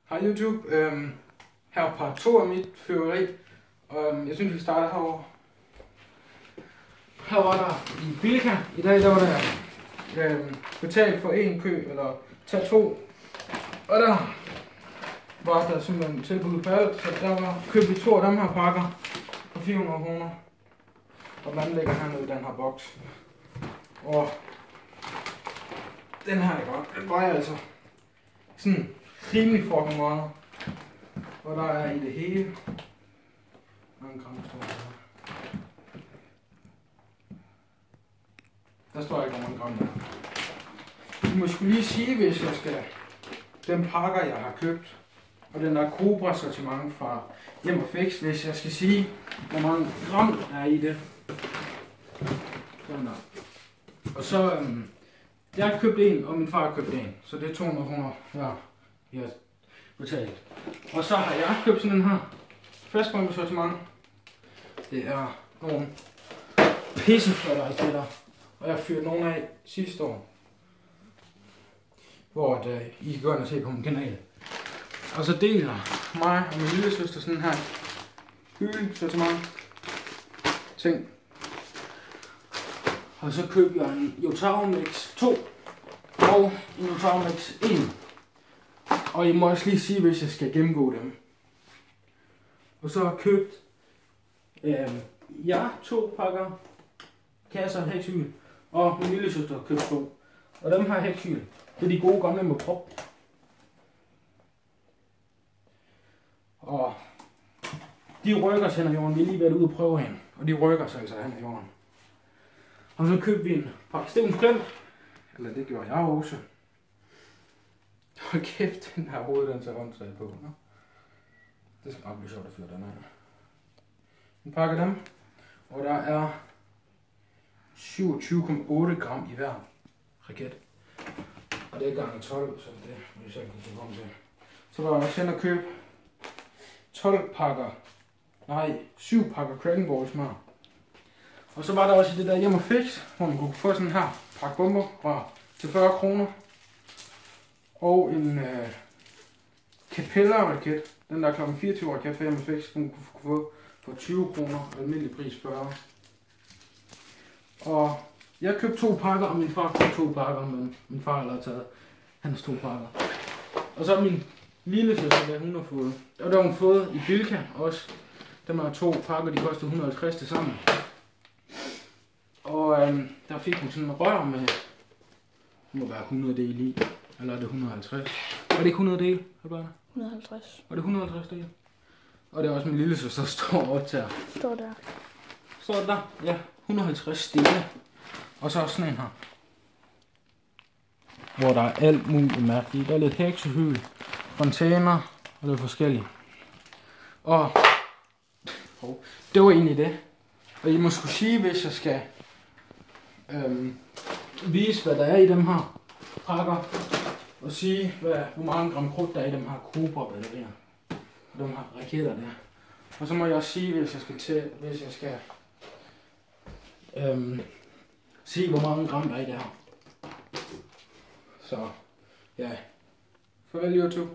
Hej YouTube, her er part 2 af mit fyrværkeri. Jeg synes vi starter herovre. Her var der i Bilka. I dag der var der betalt for en kø, eller tag to. Og der var der simpelthen tilbud på alt, så der købte vi 2 af dem her pakker for 400 kroner. Og den anden ligger hernede i den her boks. Og den her, den vejer altså sådan rimelig fucking meget. Og der er i det hele mange gram står der. Der står ikke, hvor mange gram der er. Jeg må sgu lige sige, hvis jeg skal den pakker jeg har købt, og den der Cobra sortiment fra Hjem & Fix, hvis jeg skal sige, hvor mange gram der er i det. Sådan der. Og så, jeg har købt en, og min far har købt en, så det er 200 kroner hver, vi har betalt. Og så har jeg købt sådan en her fastbombe sortiment. Det er nogle pisseflotte raketter, og jeg fyrte nogle af sidste år, hvor I kan gå ind og se på min kanal. Og så deler mig og min lille søster sådan her hyldesortiment ting. Og så købte jeg en Yotaro Mix 2 og en Yotaro Mix 1. Og I må også lige sige, hvis jeg skal gennemgå dem. Og så har jeg købt 2 pakker kasser hæksyl, og min lille søster har købt 2. Og dem her hæksyl, det er de gode gamle med prop. Og de rykker sig hen ad jorden. Vi har lige været ude og prøve hen, og de rykker sig altså hen ad jorden. Og så købte vi en pakke Stevens Klem. Eller det gjorde jeg også. Hold kæft, den her hoved, den ser håndtaget på. Nå? Det skal nok blive sjovt at fyre den af. En pakke af dem. Og der er 27,8 gram i hver raket. Og det er gange 12, så det vil jeg selv kunne komme til. Så var jeg også hen og købe 7 pakker Kraken Balls med. Og så var der også det der Hjem & Fix, hvor man kunne få sådan her pakke bomber fra til 40 kroner. Og en Capella-raket, den der kl. 24 raket fra Hjem & Fix, den kunne få for 20 kroner, og almindelig pris 40. Og jeg købte 2 pakker, og min far købte 2 pakker, men min far har allerede taget hans 2 pakker. Og så min lille søster, der hun har fået, og der har hun fået i Bilka også. Dem er 2 pakker, de kostede 150 til sammen. Og der fik hun sådan en rør med, det må være 100 del i, eller er det 150? Var det ikke 100 del? 150. Var det 150 del? Og det er også min lille søster, der står over til her. Står der. Står der? Ja, 150 dele. Og så sådan en her. Hvor der er alt muligt mærkeligt. Der er lidt heksehyl, fontæner og lidt forskelligt. Og det var egentlig det. Og I må skulle sige, hvis jeg skal vise, hvad der er i dem her pakker. Og sige, hvor mange gram krudt der er i dem her Cobra-batterier. Og dem her raketter der. Og så må jeg også sige, hvis jeg skal sige, hvor mange gram der er i det her. Så ja, farvel YouTube.